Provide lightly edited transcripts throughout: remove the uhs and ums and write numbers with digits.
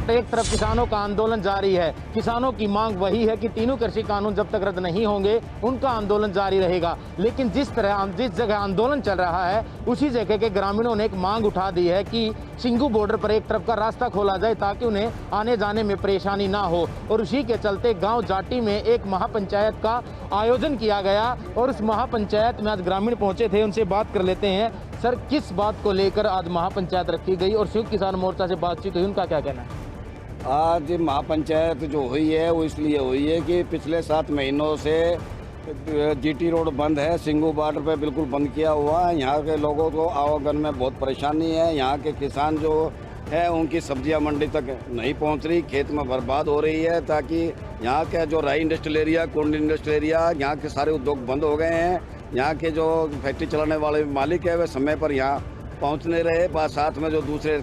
वक्त एक तरफ किसानों का आंदोलन जारी है। किसानों की मांग वही है कि तीनों कृषि कानून जब तक रद्द नहीं होंगे उनका आंदोलन जारी रहेगा। लेकिन जिस जगह आंदोलन चल रहा है उसी जगह के ग्रामीणों ने एक मांग उठा दी है कि सिंघू बॉर्डर पर एक तरफ का रास्ता खोला जाए ताकि उन्हें आने जाने में परेशानी ना हो। और उसी के चलते गाँव जाटी में एक महापंचायत का आयोजन किया गया और उस महापंचायत में आज ग्रामीण पहुंचे थे। उनसे बात कर लेते हैं। सर, किस बात को लेकर आज महापंचायत रखी गई और संयुक्त किसान मोर्चा से बातचीत हुई, उनका क्या कहना है? आज महापंचायत जो हुई है वो इसलिए हुई है कि पिछले 7 महीनों से जीटी रोड बंद है, सिंघू बॉर्डर पे बिल्कुल बंद किया हुआ है। यहाँ के लोगों को आवागमन में बहुत परेशानी है। यहाँ के किसान जो है उनकी सब्जियां मंडी तक नहीं पहुँच रही, खेत में बर्बाद हो रही है। ताकि यहाँ के जो राई इंडस्ट्रियल एरिया, कुंड इंडस्ट्रियल एरिया, यहाँ के सारे उद्योग बंद हो गए हैं। यहाँ के जो फैक्ट्री चलाने वाले मालिक है वे समय पर यहाँ पहुँच नहीं रहे। साथ में जो दूसरे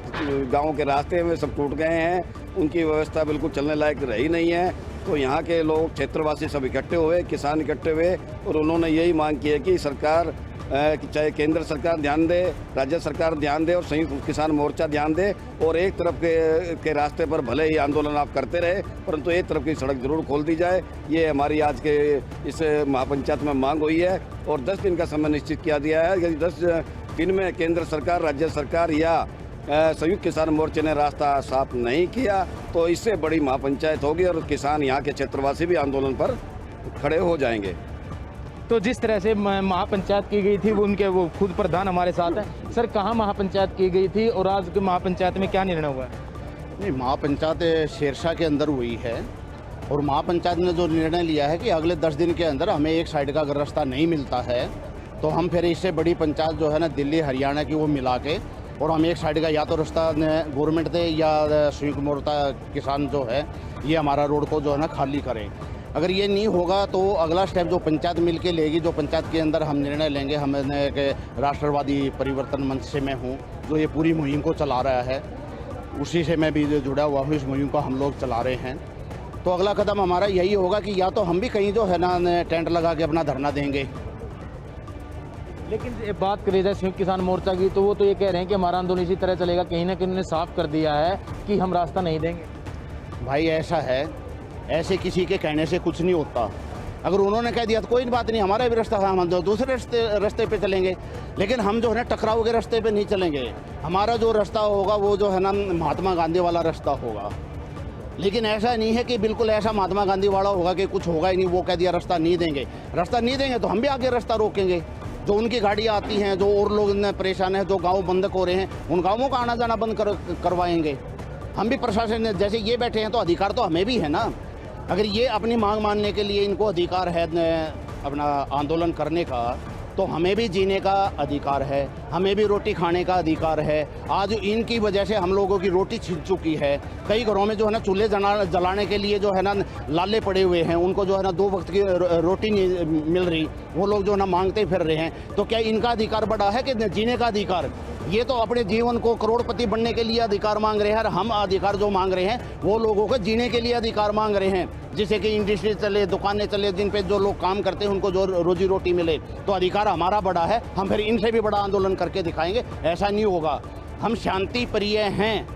गाँव के रास्ते हैं वे सब टूट गए हैं, उनकी व्यवस्था बिल्कुल चलने लायक रही नहीं है। तो यहाँ के लोग, क्षेत्रवासी सब इकट्ठे हुए, किसान इकट्ठे हुए और उन्होंने यही मांग की है कि सरकार, चाहे केंद्र सरकार ध्यान दे, राज्य सरकार ध्यान दे और संयुक्त किसान मोर्चा ध्यान दे और एक तरफ के रास्ते पर भले ही आंदोलन आप करते रहे परंतु एक तरफ की सड़क जरूर खोल दी जाए। ये हमारी आज के इस महापंचायत में मांग हुई है और 10 दिन का समय निश्चित किया दिया है। यदि 10 दिन में केंद्र सरकार, राज्य सरकार या संयुक्त किसान मोर्चे ने रास्ता साफ नहीं किया तो इससे बड़ी महापंचायत होगी और किसान, यहाँ के क्षेत्रवासी भी आंदोलन पर खड़े हो जाएंगे। तो जिस तरह से महापंचायत की गई थी वो खुद प्रधान हमारे साथ हैं। सर, कहाँ महापंचायत की गई थी और आज के महापंचायत में क्या निर्णय हुआ है? नहीं, महापंचायत शेरशाह के अंदर हुई है और महापंचायत ने जो निर्णय लिया है कि अगले 10 दिन के अंदर हमें एक साइड का अगर रास्ता नहीं मिलता है तो हम फिर इससे बड़ी पंचायत जो है ना दिल्ली हरियाणा की वो मिला के और हम एक साइड का या तो रास्ता गवर्नमेंट दे या संयुक्त मोर्चा किसान जो है ये हमारा रोड को जो है ना खाली करें। अगर ये नहीं होगा तो अगला स्टेप जो पंचायत मिल के लेगी, जो पंचायत के अंदर हम निर्णय लेंगे। हमने एक राष्ट्रवादी परिवर्तन मंच से मैं हूँ जो ये पूरी मुहिम को चला रहा है, उसी से मैं भी जुड़ा हुआ हूँ। इस मुहिम को हम लोग चला रहे हैं। तो अगला कदम हमारा यही होगा कि या तो हम भी कहीं जो है ना टेंट लगा के अपना धरना देंगे। लेकिन बात करी जाए संयुक्त किसान मोर्चा की तो वो तो ये कह रहे हैं कि हमारा आंदोलन इसी तरह चलेगा। कहीं ना कहीं उन्होंने साफ कर दिया है कि हम रास्ता नहीं देंगे। भाई ऐसा है, ऐसे किसी के कहने से कुछ नहीं होता। अगर उन्होंने कह दिया तो कोई बात नहीं, हमारा भी रास्ता है, हम दूसरे रास्ते पे चलेंगे। लेकिन हम जो है ना टकराव के रास्ते पे नहीं चलेंगे। हमारा जो रास्ता होगा वो जो है ना महात्मा गांधी वाला रास्ता होगा। लेकिन ऐसा नहीं है कि बिल्कुल ऐसा महात्मा गांधी वाला होगा कि कुछ होगा ही नहीं। वो कह दिया रास्ता नहीं देंगे, रास्ता नहीं देंगे तो हम भी आगे रास्ता रोकेंगे। जो उनकी गाड़ियाँ आती हैं, जो और लोग परेशान हैं, जो गाँव बंद हो रहे हैं, उन गाँवों का आना जाना बंद करवाएंगे। हम भी प्रशासन जैसे ये बैठे हैं तो अधिकार तो हमें भी है ना। अगर ये अपनी मांग मानने के लिए इनको अधिकार है अपना आंदोलन करने का, तो हमें भी जीने का अधिकार है, हमें भी रोटी खाने का अधिकार है। आज इनकी वजह से हम लोगों की रोटी छिन चुकी है। कई घरों में जो है ना चूल्हे जलाने के लिए जो है ना लाले पड़े हुए हैं, उनको जो है ना 2 वक्त की रोटी नहीं मिल रही। वो लोग जो है ना मांगते फिर रहे हैं। तो क्या इनका अधिकार बड़ा है कि जीने का अधिकार? ये तो अपने जीवन को करोड़पति बनने के लिए अधिकार मांग रहे हैं और हम अधिकार जो मांग रहे हैं वो लोगों को जीने के लिए अधिकार मांग रहे हैं। जिससे कि इंडस्ट्री चले, दुकानें चले, जिन पे जो लोग काम करते हैं उनको जो रोजी रोटी मिले। तो अधिकार हमारा बड़ा है, हम फिर इनसे भी बड़ा आंदोलन करके दिखाएंगे। ऐसा नहीं होगा। हम शांति प्रिय हैं,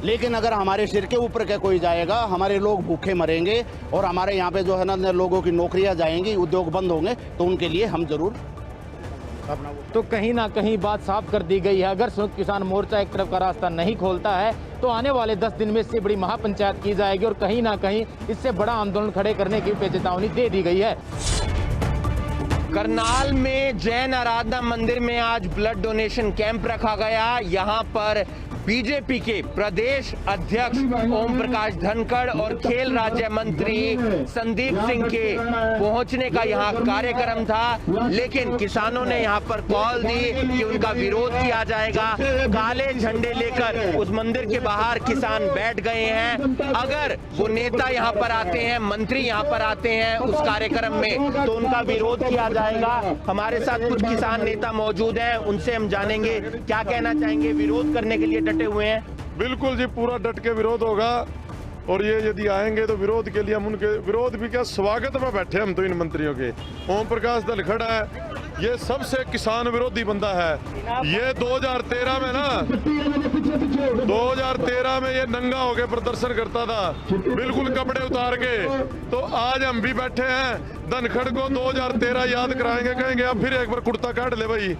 लेकिन अगर हमारे सिर के ऊपर क्या कोई जाएगा, हमारे लोग भूखे मरेंगे और हमारे यहाँ पे जो है ना लोगों की नौकरियाँ जाएंगी, उद्योग बंद होंगे, तो उनके लिए हम जरूर अपना। तो कहीं ना कहीं बात साफ कर दी गई है। अगर संयुक्त किसान मोर्चा एक तरफ का रास्ता नहीं खोलता है तो आने वाले 10 दिन में इससे बड़ी महापंचायत की जाएगी और कहीं ना कहीं इससे बड़ा आंदोलन खड़े करने की चेतावनी दे दी गई है। करनाल में जैन आराधना मंदिर में आज ब्लड डोनेशन कैंप रखा गया। यहाँ पर बीजेपी के प्रदेश अध्यक्ष ओम प्रकाश धनखड़ और खेल राज्य मंत्री संदीप सिंह के पहुंचने का यहाँ कार्यक्रम था। लेकिन किसानों ने यहाँ पर कॉल दी कि उनका विरोध किया जाएगा। काले झंडे लेकर उस मंदिर के बाहर किसान बैठ गए हैं। अगर वो नेता यहाँ पर आते हैं, मंत्री यहाँ पर आते हैं उस कार्यक्रम में, तो उनका विरोध किया जाएगा। हमारे साथ कुछ किसान नेता मौजूद हैं, उनसे हम जानेंगे क्या कहना चाहेंगे। विरोध करने के लिए डटे हुए हैं? बिल्कुल जी, पूरा डट के विरोध होगा। और ये यदि आएंगे तो विरोध के लिए हम उनके विरोध भी क्या, स्वागत में बैठे हम तो इन मंत्रियों के। ओम प्रकाश धनखड़ है, ये सबसे किसान विरोधी बंदा है। ये 2013 में ना 2013 में ये नंगा होके प्रदर्शन करता था, बिल्कुल कपड़े उतार के। तो आज हम भी बैठे हैं, धनखड़ को 2013 याद कराएंगे, कहेंगे अब फिर एक बार कुर्ता काट ले भाई,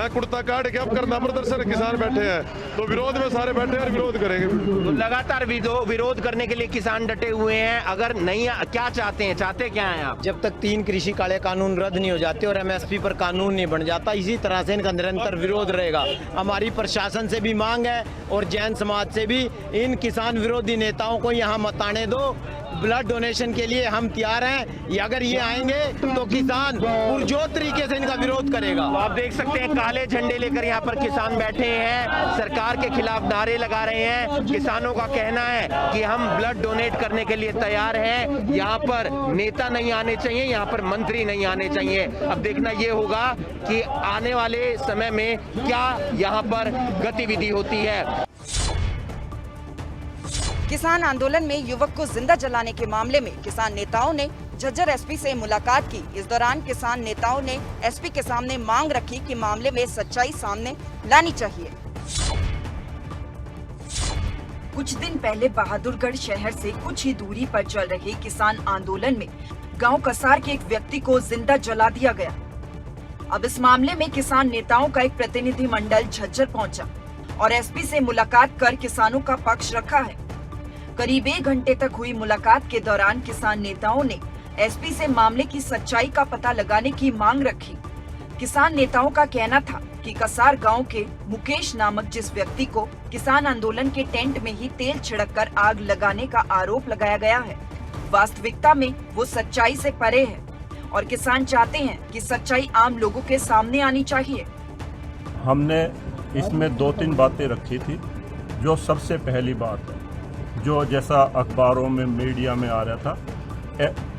कुर्ता काट के अब करना प्रदर्शन। किसान बैठे हैं तो विरोध में सारे बैठे हैं और विरोध करेंगे। तो लगातार विरोध करने के लिए किसान डटे हुए हैं। अगर नहीं, क्या चाहते हैं, चाहते क्या हैं आप? जब तक 3 कृषि काले कानून रद्द नहीं हो जाते और एमएसपी पर कानून नहीं बन जाता, इसी तरह से इनका निरंतर विरोध रहेगा। हमारी प्रशासन से भी मांग है और जैन समाज से भी, इन किसान विरोधी नेताओं को यहाँ मत आने दो। ब्लड डोनेशन के लिए हम तैयार हैं। अगर ये आएंगे तो किसान पुरजोर तरीके से इनका विरोध करेगा। तो आप देख सकते हैं काले झंडे लेकर यहाँ पर किसान बैठे हैं, सरकार के खिलाफ नारे लगा रहे हैं। किसानों का कहना है कि हम ब्लड डोनेट करने के लिए तैयार हैं। यहाँ पर नेता नहीं आने चाहिए, यहाँ पर मंत्री नहीं आने चाहिए। अब देखना ये होगा कि आने वाले समय में क्या यहाँ पर गतिविधि होती है। किसान आंदोलन में युवक को जिंदा जलाने के मामले में किसान नेताओं ने झज्जर एसपी से मुलाकात की। इस दौरान किसान नेताओं ने एसपी के सामने मांग रखी कि मामले में सच्चाई सामने लानी चाहिए। कुछ दिन पहले बहादुरगढ़ शहर से कुछ ही दूरी पर चल रहे किसान आंदोलन में गांव कसार के एक व्यक्ति को जिंदा जला दिया गया। अब इस मामले में किसान नेताओं का एक प्रतिनिधि मंडल झज्जर पहुंचा और एसपी से मुलाकात कर किसानों का पक्ष रखा है। करीब 1 घंटे तक हुई मुलाकात के दौरान किसान नेताओं ने एसपी से मामले की सच्चाई का पता लगाने की मांग रखी। किसान नेताओं का कहना था कि कसार गांव के मुकेश नामक जिस व्यक्ति को किसान आंदोलन के टेंट में ही तेल छिड़ककर आग लगाने का आरोप लगाया गया है, वास्तविकता में वो सच्चाई से परे है और किसान चाहते हैं कि सच्चाई आम लोगों के सामने आनी चाहिए। हमने इसमें 2-3 बातें रखी थी। जो सबसे पहली बात है, जो जैसा अखबारों में मीडिया में आ रहा था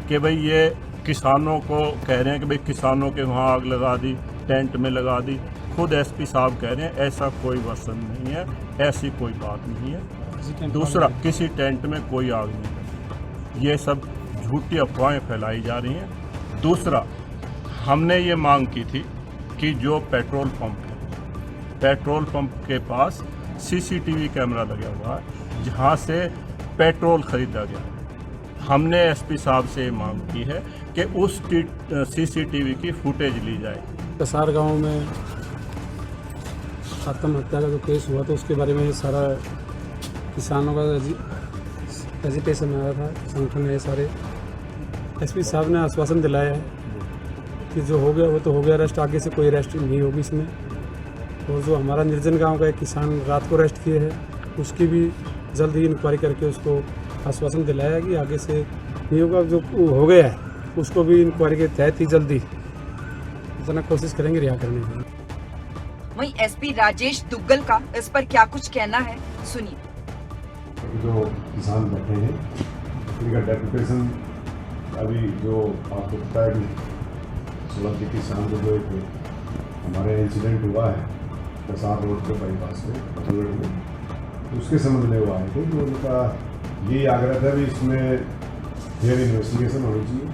कि भाई ये किसानों को कह रहे हैं कि भाई किसानों के वहाँ आग लगा दी, टेंट में लगा दी। खुद एसपी साहब कह रहे हैं ऐसा कोई वसन नहीं है, ऐसी कोई बात नहीं है। दूसरा, किसी टेंट में कोई आग नहीं लगी, ये सब झूठी अफवाहें फैलाई जा रही हैं। दूसरा, हमने ये मांग की थी कि जो पेट्रोल पंप है, पेट्रोल पंप के पास सीसीटीवी कैमरा लगा हुआ है जहाँ से पेट्रोल खरीदा गया। हमने एसपी साहब से मांग की है कि उस सीसीटीवी की फुटेज ली जाए। कसार गांव में आत्महत्या का जो केस हुआ तो उसके बारे में सारा किसानों का एजिटेशन आया था, संगठन है सारे। एसपी साहब ने आश्वासन दिलाया है कि जो हो गया वो तो हो गया, अरेस्ट आगे से कोई अरेस्ट नहीं होगी इसमें। और जो हमारा निर्जन गांव का एक किसान रात को अरेस्ट किए है, उसकी भी जल्द ही इंक्वायरी करके उसको आश्वासन दिलाया कि आगे से नहीं होगा। जो हो गया है उसको भी इंक्वायरी के तहत ही जल्दी इतना कोशिश करेंगे रिहा करने की। वहीं एसपी राजेश दुग्गल का इस पर क्या कुछ कहना है, सुनिए। जो किसान बैठे हैं उनका डेपुटेशन अभी जो आपको पता है कि 16 के किसान को जो एक हमारे इंसिडेंट हुआ है कसार रोड के बाईपास में, उसके संबंध में वो आए थे। तो उनका ये आग्रह था भी इसमें फेयर इन्वेस्टिगेशन होनी चाहिए।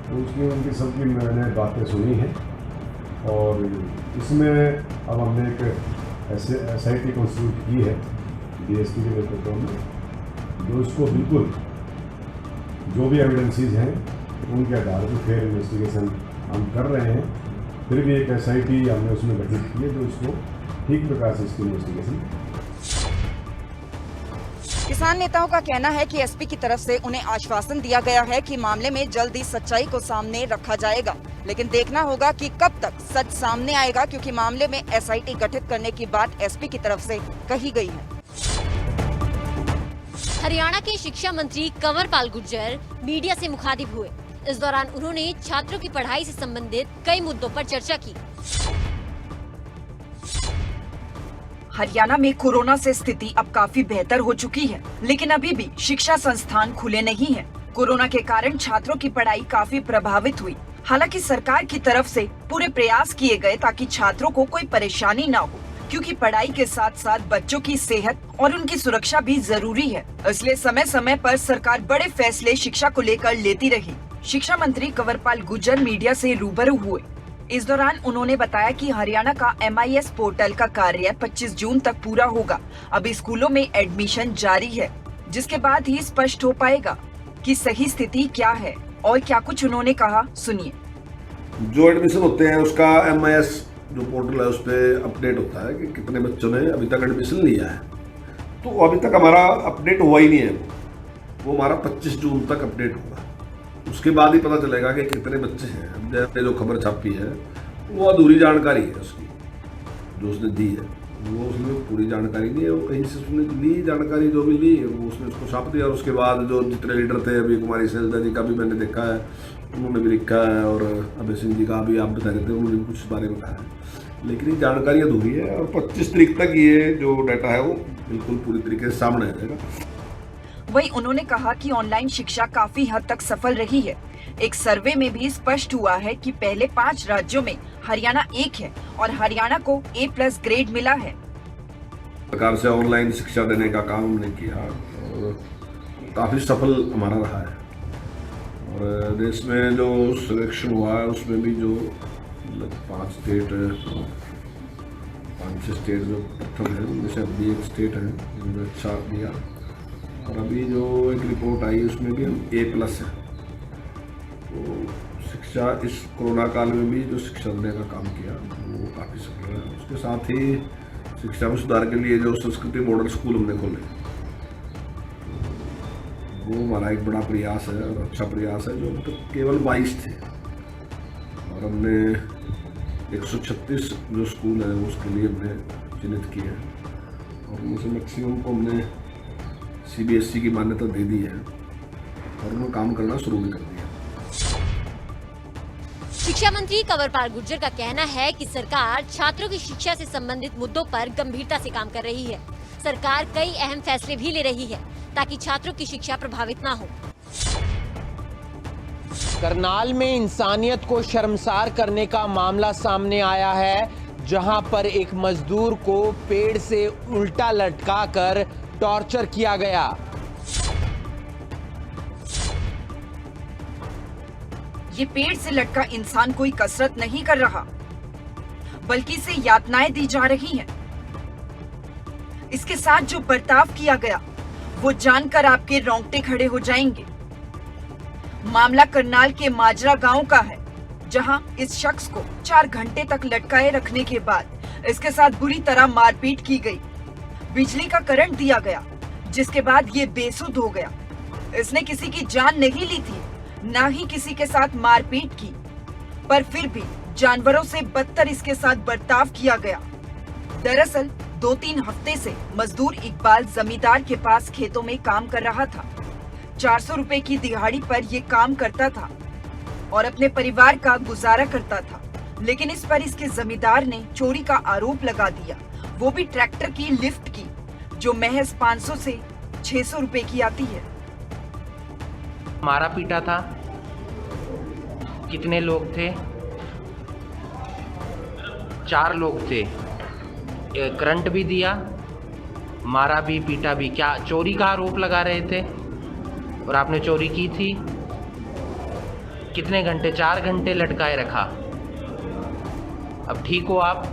तो उसकी उनकी सबकी मैंने बातें सुनी हैं और इसमें अब हमने एक SIT कॉन्स्टिट्यूट की है DSP के नेतृत्व में, जो इसको बिल्कुल जो भी एविडेंसेस हैं उनके आधार पर फेयर इन्वेस्टिगेशन हम कर रहे हैं। फिर भी एक SIT हमने उसमें गठित की है जो इसको ठीक प्रकार से इसकी इन्वेस्टिगेशन। किसान नेताओं का कहना है कि एसपी की तरफ से उन्हें आश्वासन दिया गया है कि मामले में जल्द ही सच्चाई को सामने रखा जाएगा, लेकिन देखना होगा कि कब तक सच सामने आएगा, क्योंकि मामले में SIT गठित करने की बात एसपी की तरफ से कही गई है। हरियाणा के शिक्षा मंत्री कंवरपाल गुर्जर मीडिया से मुखातिब हुए। इस दौरान उन्होंने छात्रों की पढ़ाई से संबंधित कई मुद्दों पर चर्चा की। हरियाणा में कोरोना से स्थिति अब काफी बेहतर हो चुकी है, लेकिन अभी भी शिक्षा संस्थान खुले नहीं हैं। कोरोना के कारण छात्रों की पढ़ाई काफी प्रभावित हुई। हालांकि सरकार की तरफ से पूरे प्रयास किए गए ताकि छात्रों को कोई परेशानी न हो, क्योंकि पढ़ाई के साथ साथ बच्चों की सेहत और उनकी सुरक्षा भी जरूरी है। इसलिए समय समय पर सरकार बड़े फैसले शिक्षा को लेकर लेती रही। शिक्षा मंत्री कंवरपाल गुर्जर मीडिया से रूबरू हुए। इस दौरान उन्होंने बताया कि हरियाणा का MIS पोर्टल का कार्य 25 जून तक पूरा होगा। अभी स्कूलों में एडमिशन जारी है, जिसके बाद ही स्पष्ट हो पाएगा कि सही स्थिति क्या है और क्या कुछ उन्होंने कहा, सुनिए। जो एडमिशन होते हैं उसका MIS जो पोर्टल है उस पर अपडेट होता है कि कितने बच्चों ने अभी तक एडमिशन लिया है। तो अभी तक हमारा अपडेट हुआ ही नहीं है, वो हमारा 25 जून तक अपडेट होगा। उसके बाद ही पता चलेगा कि कितने बच्चे हैं। अब जैसे जो खबर छापी है वो अधूरी जानकारी है उसकी, जो उसने दी है वो उसमें पूरी जानकारी नहीं है। वो कहीं से उसने ली जानकारी, जो भी ली वो उसने उसको छाप दिया। और उसके बाद जो जितने लीडर थे, अभी कुमारी सैलजा जी का भी मैंने देखा है, उन्होंने भी लिखा है, और अभय सिंह जी का भी आप बता रहे थे, उन्होंने भी कुछ बारे में कहा है। लेकिन ये जानकारी अधूरी है और 25 तारीख तक ये जो डाटा है वो बिल्कुल पूरी तरीके से सामने आ जाएगा। वहीं उन्होंने कहा कि ऑनलाइन शिक्षा काफी हद तक सफल रही है। एक सर्वे में भी स्पष्ट हुआ है कि पहले 5 राज्यों में हरियाणा एक है और हरियाणा को A+ ग्रेड मिला है। प्रकार से ऑनलाइन शिक्षा देने का काम हमने किया और काफी सफल हमारा रहा है। और देश में जो सिलेक्शन हुआ है उसमें भी जो 5-6 स्टेट जो प्रथम है, उनमें से अभी एक स्टेट है जिन्होंने अच्छा दिया। और अभी जो एक रिपोर्ट आई उसमें भी हम A+ है। तो शिक्षा इस कोरोना काल में भी जो शिक्षा देने का काम किया वो काफ़ी सफल है। उसके साथ ही शिक्षा में सुधार के लिए जो संस्कृति मॉडल स्कूल हमने खोले, वो हमारा एक बड़ा प्रयास है और अच्छा प्रयास है। जो तो केवल 22 थे और हमने 136 जो स्कूल है उसके लिए हमने चिन्हित किए हैं और उनमें से मैक्सिमम को हमने CBSE की मान्यता दे दी है और उन्होंने काम करना शुरू भी कर दिया। शिक्षा मंत्री कंवरपाल गुर्जर का कहना है कि सरकार छात्रों की शिक्षा से संबंधित मुद्दों पर गंभीरता से काम कर रही है। सरकार कई अहम फैसले भी ले रही है ताकि छात्रों की शिक्षा प्रभावित ना हो। करनाल में इंसानियत को शर्मसार करने का मामला सामने आया है, जहां पर एक मजदूर को पेड़ से उल्टा लटकाकर टॉर्चर किया गया। ये पेड़ से लटका इंसान कोई कसरत नहीं कर रहा, बल्कि इसे यातनाएं दी जा रही हैं। इसके साथ जो बर्ताव किया गया वो जानकर आपके रोंगटे खड़े हो जाएंगे। मामला करनाल के माजरा गांव का है, जहां इस शख्स को 4 घंटे तक लटकाए रखने के बाद इसके साथ बुरी तरह मारपीट की गई। बिजली का करंट दिया गया, जिसके बाद ये बेसुध हो गया। इसने किसी की जान नहीं ली थी, ना ही किसी के साथ मारपीट की, पर फिर भी जानवरों से बदतर इसके साथ बर्ताव किया गया। दरअसल 2-3 हफ्ते से मजदूर इकबाल जमींदार के पास खेतों में काम कर रहा था। 400 रुपए की दिहाड़ी पर ये काम करता था और अपने परिवार का गुजारा करता था। लेकिन इस पर इसके जमींदार ने चोरी का आरोप लगा दिया, वो भी ट्रैक्टर की लिफ्ट की, जो महज 500 से 600 रुपए की आती है। मारा पीटा था। कितने लोग थे? 4 लोग थे। करंट भी दिया, मारा भी, पीटा भी। क्या चोरी का आरोप लगा रहे थे? और आपने चोरी की थी? कितने घंटे? 4 घंटे लटकाए रखा। अब ठीक हो आप?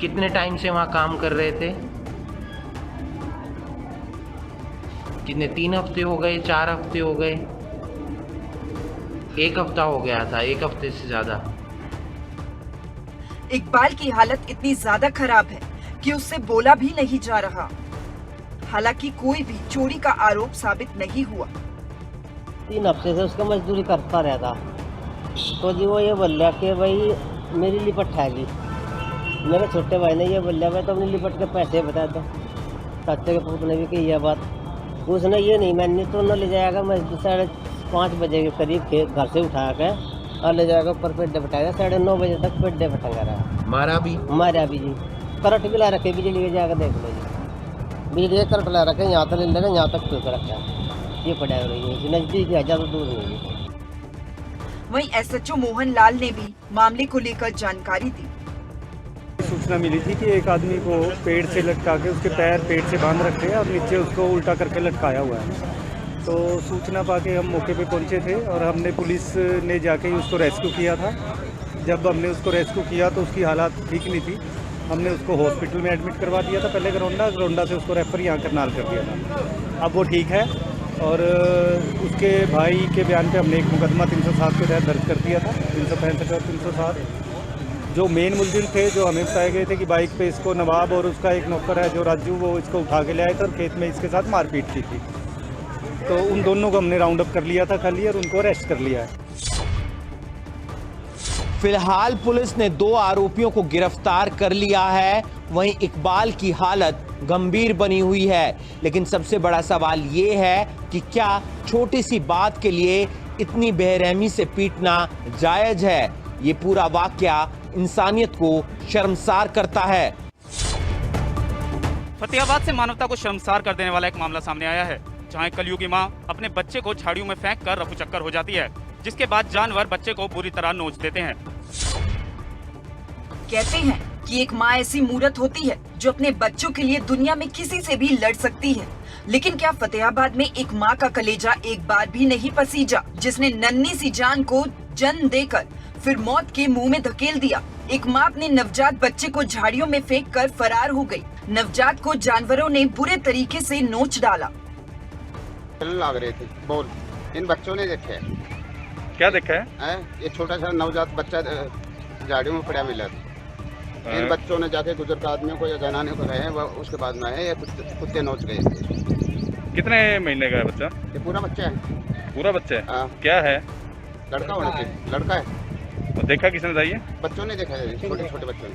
कितने टाइम से वहाँ काम कर रहे थे? कितने? 3 हफ्ते हो गए, 4 हफ्ते हो गए, 1 हफ्ता हो गया था, 1 हफ्ते से ज्यादा। इकबाल की हालत इतनी ज्यादा खराब है कि उससे बोला भी नहीं जा रहा। हालांकि कोई भी चोरी का आरोप साबित नहीं हुआ। 3 हफ्ते से उसका मजदूरी करता रहता, तो जी वो ये बोल रहा कि भाई मेरी लिपट हैगी। मेरे छोटे भाई ने ये बोल रहा मैं तो अपनी लिपट के पैसे बता दो। चाचे के पुत्र ने भी कही यह बात, उसने ये नहीं मैंने तो न ले जाएगा। मजदूर 5:30 बजे के करीब घर से उठा के और ले जाएगा ऊपर पेड्डे बटाएगा। 9:30 बजे तक पेड्डे बटंगा रहा। मारा भी जी। करंट भी ला रखे, बिजली के जाकर देख लो जी। बिजली के करंट ला रखे, यहाँ तक ले लेना, यहाँ तक ठोक रखा है। ये पड़ा रही है, नजदीक है, ज़्यादा दूर नहीं है। वहीं SHO मोहन लाल ने भी मामले को लेकर जानकारी दी। सूचना मिली थी कि एक आदमी को पेड़ से लटका के उसके पैर पेड़ से बांध रखे हैं और नीचे उसको उल्टा करके लटकाया हुआ है। तो सूचना पाके हम मौके पे पहुंचे थे और हमने पुलिस ने जाके ही उसको रेस्क्यू किया था। जब हमने उसको रेस्क्यू किया तो उसकी हालत ठीक नहीं थी। हमने उसको हॉस्पिटल में एडमिट करवा दिया था, पहले गरोंडा से उसको रेफर यहाँ करनाल कर दिया था। अब वो ठीक है और उसके भाई के बयान पे हमने एक मुकदमा 307 के तहत दर्ज कर दिया था, 365 और 307। जो मेन मुलजिम थे, जो हमें बताए गए थे कि बाइक पे इसको नवाब और उसका एक नौकर है जो राजू, वो इसको उठा के ले आए थे और खेत में इसके साथ मारपीट की थी। तो उन दोनों को हमने राउंड अप कर लिया था खाली और उनको अरेस्ट कर लिया है। फिलहाल पुलिस ने 2 आरोपियों को गिरफ्तार कर लिया है। वहीं इकबाल की हालत गंभीर बनी हुई है। लेकिन सबसे बड़ा सवाल ये है कि क्या छोटी सी बात के लिए इतनी बेरहमी से पीटना जायज है? ये पूरा वाकया इंसानियत को शर्मसार करता है। फतेहाबाद से मानवता को शर्मसार कर देने वाला एक मामला सामने आया है, जहां एक कलयुगी मां अपने बच्चे को झाड़ियों में फेंक कर रफू चक्कर हो जाती है, जिसके बाद जानवर बच्चे को बुरी तरह नोच देते हैं। कहते हैं कि एक माँ ऐसी मूरत होती है जो अपने बच्चों के लिए दुनिया में किसी से भी लड़ सकती है। लेकिन क्या फतेहाबाद में एक माँ का कलेजा एक बार भी नहीं पसीजा, जिसने नन्ही सी जान को जन्म देकर फिर मौत के मुंह में धकेल दिया? एक माँ अपने नवजात बच्चे को झाड़ियों में फेंक कर फरार हो गई। नवजात को जानवरों ने बुरे तरीके से नोच डाला। लग रही थी बोल, इन बच्चों ने देखे। क्या देखा है? ये छोटा सा नवजात बच्चा झाड़ियों में पड़ा मिला था। इन बच्चों ने जाके बुजुर्ग आदमियों को या जनाने को रहे, उसके बाद में ये कुत्ते नोच गए। कितने महीने का है बच्चा? ये पूरा बच्चा है। पूरा बच्चा है? हाँ। क्या है? लड़का होना चाहिए। लड़का है। तो देखा किसने था? ये बच्चों ने देखा है, छोटे छोटे बच्चों ने।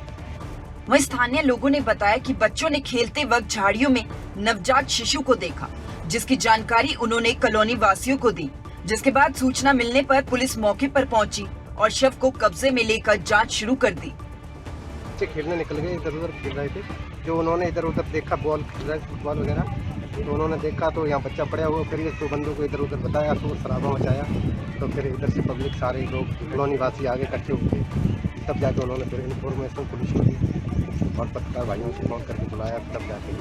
वहीं स्थानीय लोगों ने बताया कि बच्चों ने खेलते वक्त झाड़ियों में नवजात शिशु को देखा, जिसकी जानकारी उन्होंने कॉलोनी वासियों को दी। जिसके बाद सूचना मिलने पर पुलिस मौके पर पहुंची और शव को कब्जे में लेकर जांच शुरू कर दी। बच्चे खेलने निकल गए, इधर उधर खेल रहे थे। जो उन्होंने इधर उधर देखा, बॉल खेल रहा है, फुटबॉल वगैरह, तो उन्होंने देखा तो यहाँ बच्चा पड़ा हुआ। फिर ये तो बंदों को इधर उधर बताया, तो शराबा मचाया। तो फिर इधर से पब्लिक सारे लोग कॉलोनी वासी आगे इकट्ठे हुए, तब जाके उन्होंने फिर इन्फॉर्मेशन पुलिस को दी और पत्रकार भाइयों से फोन करके बुलाया, तब जाके।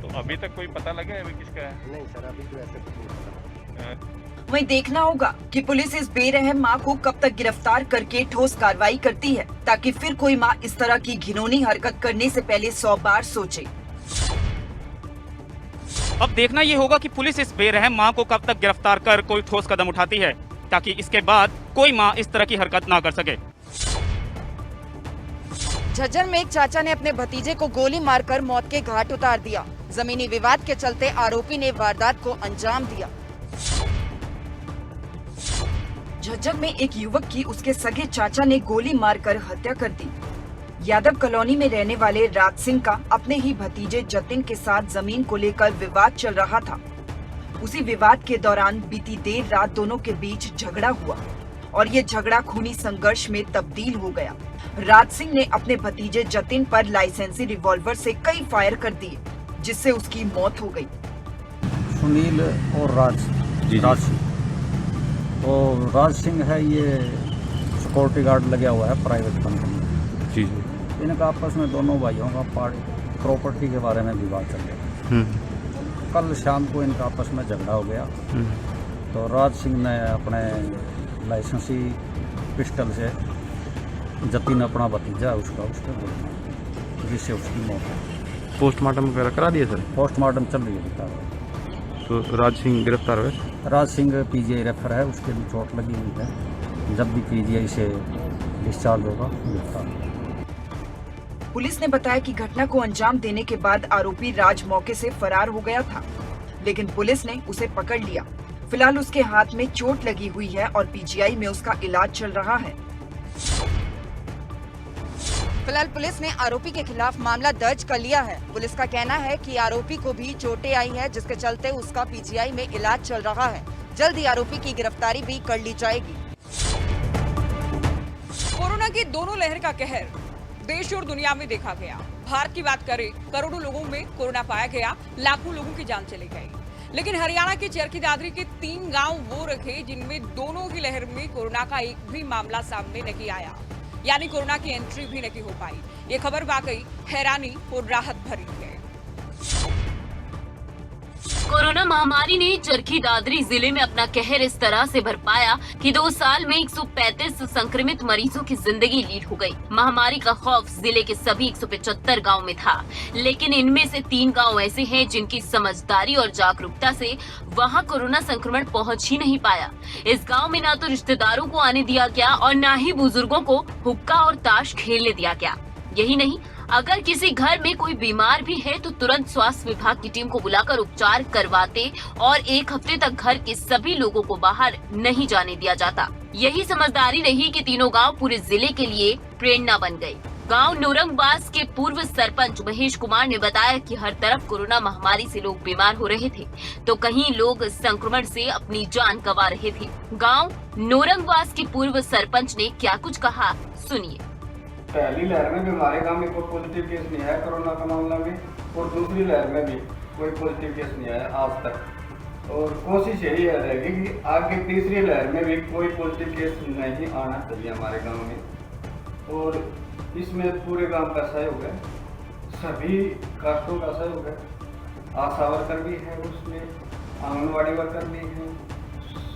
तो अभी तक कोई पता लगा है किसका है? नहीं सर, अभी तो ऐसे कुछ नहीं पता। वहीं देखना होगा कि पुलिस इस बेरहम मां को कब तक गिरफ्तार करके ठोस कार्रवाई करती है, ताकि फिर कोई मां इस तरह की घिनौनी हरकत करने से पहले 100 बार सोचे। अब देखना ये होगा कि पुलिस इस बेरहम मां को कब तक गिरफ्तार कर कोई ठोस कदम उठाती है, ताकि इसके बाद कोई मां इस तरह की हरकत ना कर सके। झज्जर में एक चाचा ने अपने भतीजे को गोली मारकर मौत के घाट उतार दिया। जमीनी विवाद के चलते आरोपी ने वारदात को अंजाम दिया। झज्जर में एक युवक की उसके सगे चाचा ने गोली मारकर हत्या कर दी। यादव कॉलोनी में रहने वाले राज सिंह का अपने ही भतीजे जतिन के साथ जमीन को लेकर विवाद चल रहा था। उसी विवाद के दौरान बीती देर रात दोनों के बीच झगड़ा हुआ और ये झगड़ा खूनी संघर्ष में तब्दील हो गया। राज सिंह ने अपने भतीजे जतिन पर लाइसेंसी रिवॉल्वर से कई फायर कर दिए, जिससे उसकी मौत हो गई। सुनील और राज सिंह, और राज सिंह है, ये सिक्योरिटी गार्ड लगा हुआ है प्राइवेट कंपनी जी। इनका आपस में दोनों भाइयों का प्रॉपर्टी के बारे में विवाद चल रहा है। कल शाम को इनका आपस में झगड़ा हो गया, तो राज सिंह ने अपने लाइसेंसी पिस्टल से जतिन अपना भतीजा उसका उसके गोली, जिससे उसकी मौत है। पोस्टमार्टम वगैरह करा दिया सर? पोस्टमार्टम चल रही है। तो राज सिंह गिरफ्तार हुए? राज सिंह पीजीआई रेफर है, उसके भी चोट लगी हुई है। जब भी पीजीआई से डिस्चार्ज होगा गिरफ्तार। पुलिस ने बताया कि घटना को अंजाम देने के बाद आरोपी राज मौके से फरार हो गया था, लेकिन पुलिस ने उसे पकड़ लिया। फिलहाल उसके हाथ में चोट लगी हुई है और पीजीआई में उसका इलाज चल रहा है। फिलहाल पुलिस ने आरोपी के खिलाफ मामला दर्ज कर लिया है। पुलिस का कहना है कि आरोपी को भी चोटें आई हैं, जिसके चलते उसका पीजीआई में इलाज चल रहा है। जल्द ही आरोपी की गिरफ्तारी भी कर ली जाएगी। कोरोना की दोनों लहर का कहर देश और दुनिया में देखा गया। भारत की बात करें, करोड़ों लोगों में कोरोना पाया गया, लाखों लोगों की जान चली गई। लेकिन हरियाणा के चरखी दादरी के 3 गांव वो रखे जिनमें दोनों की लहर में कोरोना का एक भी मामला सामने नहीं आया, यानी कोरोना की एंट्री भी नहीं हो पाई। ये खबर वाकई हैरानी और राहत भरी है। कोरोना महामारी ने चरखी दादरी जिले में अपना कहर इस तरह से बरपाया कि 2 साल में 135 संक्रमित मरीजों की जिंदगी लीड हो गई। महामारी का खौफ जिले के सभी 175 गांव में था, लेकिन इनमें से 3 गांव ऐसे हैं जिनकी समझदारी और जागरूकता से वहां कोरोना संक्रमण पहुंच ही नहीं पाया। इस गाँव में न तो रिश्तेदारों को आने दिया गया और न ही बुजुर्गों को हुक्का और ताश खेलने दिया गया। यही नहीं, अगर किसी घर में कोई बीमार भी है तो तुरंत स्वास्थ्य विभाग की टीम को बुलाकर उपचार करवाते और 1 हफ्ते तक घर के सभी लोगों को बाहर नहीं जाने दिया जाता। यही समझदारी रही कि तीनों गांव पूरे जिले के लिए प्रेरणा बन गए। गांव नोरंगबास के पूर्व सरपंच महेश कुमार ने बताया कि हर तरफ कोरोना महामारी से लोग बीमार हो रहे थे, तो कहीं लोग संक्रमण से अपनी जान गंवा रहे थे। गांव नोरंगबास के पूर्व सरपंच ने क्या कुछ कहा, सुनिए। पहली लहर में भी हमारे गांव में कोई पॉजिटिव केस नहीं आया कोरोना का मामला में, और दूसरी लहर में भी कोई पॉजिटिव केस नहीं आया आज तक। और कोशिश यही रहेगी कि आगे तीसरी लहर में भी कोई पॉजिटिव केस नहीं आना चाहिए हमारे गांव में। और इसमें पूरे गांव का सहयोग है, सभी कास्टों का सहयोग है। आशा वर्कर भी है उसमें, आंगनबाड़ी वर्कर भी हैं,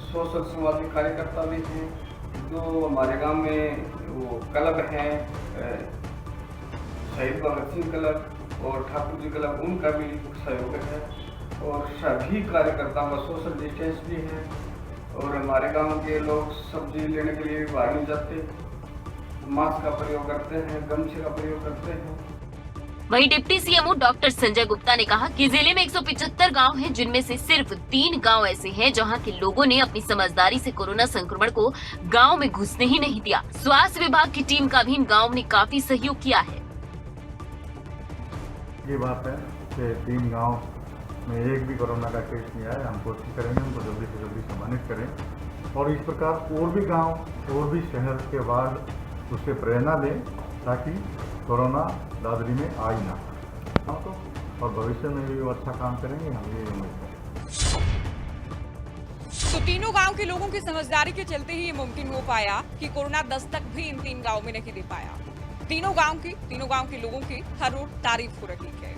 सोशल समाज कार्यकर्ता भी हैं, जो हमारे गांव में वो क्लब हैं, शहीद भगत सिंह क्लब और ठाकुर जी क्लब, उनका भी सहयोग है। और सभी कार्यकर्ताओं का सोशल डिस्टेंस भी है। और हमारे गांव के लोग सब्जी लेने के लिए भी बाहर नहीं जाते, मास्क का प्रयोग करते हैं, गमछे का प्रयोग करते हैं। वहीं deputy CMO doctor Sanjay Gupta ने कहा कि जिले में 175 गांव हैं, जिनमें से सिर्फ 3 गांव ऐसे हैं जहां के लोगों ने अपनी समझदारी से कोरोना संक्रमण को गांव में घुसने ही नहीं दिया। स्वास्थ्य विभाग की टीम का भी इन गांव ने काफी सहयोग किया है। ये बात है कि 3 गांव में एक भी कोरोना का केस नहीं आया। हम कोशिश करेंगे उनको जल्दी से जल्दी सम्मानित करें, और इस प्रकार और भी गाँव और भी शहर के बाद उससे प्रेरणा दें, ताकि कोरोना दादरी में आ ही ना। और भविष्य में भी वो अच्छा काम करेंगे, हम ये उम्मीद करें। तो तीनों गांव के लोगों की समझदारी के चलते ही ये मुमकिन हो पाया कि कोरोना दस्तक भी इन 3 गांव में नहीं दे पाया। तीनों गांव के लोगों की हर रोज तारीफ हो रही है।